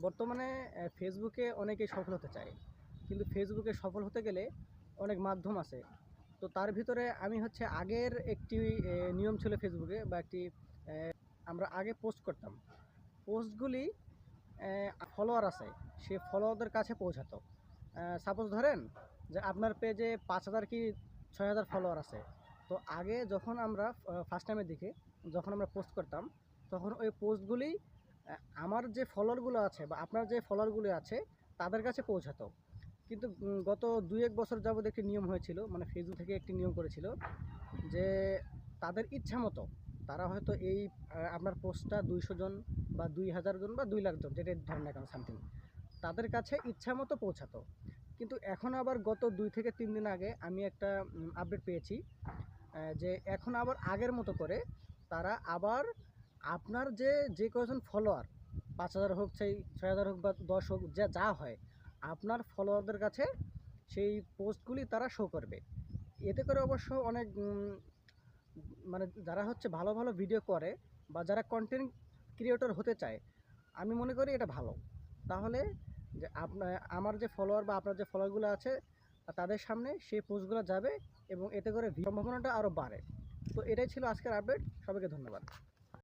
বর্তমানে ফেসবুকে অনেকেই সফল হতে চায়, কিন্তু ফেসবুকে সফল হতে গেলে অনেক মাধ্যম আছে। তো তার ভিতরে আমি হচ্ছে আগের একটি নিয়ম ছিল ফেসবুকে বা একটি আমরা আগে পোস্ট করতাম। পোস্টগুলি ফলোয়ার আছে, সে ফলোয়ারদের কাছে পৌঁছাতো। সাপোজ ধরেন যে আপনার পেজে 5,000 কি 6,000 ফলোয়ার আছে। তো আগে যখন আমরা ফার্স্ট টাইমের দিকে যখন আমরা পোস্ট করতাম, তখন ওই পোস্টগুলি আমার যে ফলোয়ারগুলো আছে বা আপনার যে ফলোয়ারগুলো আছে তাদের কাছে পৌঁছাতো। কিন্তু গত 2-1 বছর যাবত একটি নিয়ম হয়েছিল, মানে ফেসবুক থেকে একটি নিয়ম করেছিল যে তাদের ইচ্ছা মতো তারা হয়তো এই আপনার পোস্টটা 200 জন বা 2,000 জন বা 2 লাখ জন, যেটা ধরেন না কেন সামথিং, তাদের কাছে ইচ্ছা মতো পৌঁছাতো। কিন্তু এখন আবার গত 2 থেকে 3 দিন আগে আমি একটা আপডেট পেয়েছি যে এখন আবার আগের মতো করে তারা আবার আপনার যে কয়জন ফলোয়ার, 5,000 হোক, 6,000 হোক বা 10 হোক, যা যা হয়, আপনার ফলোয়ারদের কাছে সেই পোস্টগুলি তারা শো করবে। এতে করে অবশ্য অনেক মানে যারা হচ্ছে ভালো ভালো ভিডিও করে বা যারা কন্টেন্ট ক্রিয়েটর হতে চায়, আমি মনে করি এটা ভালো। তাহলে যে আপনার আমার যে ফলোয়ার বা আপনার যে ফলোয়ারগুলো আছে তাদের সামনে সেই পোস্টগুলো যাবে এবং এতে করে সম্ভাবনাটা আরও বাড়ে। তো এটাই ছিল আজকের আপডেট। সবাইকে ধন্যবাদ।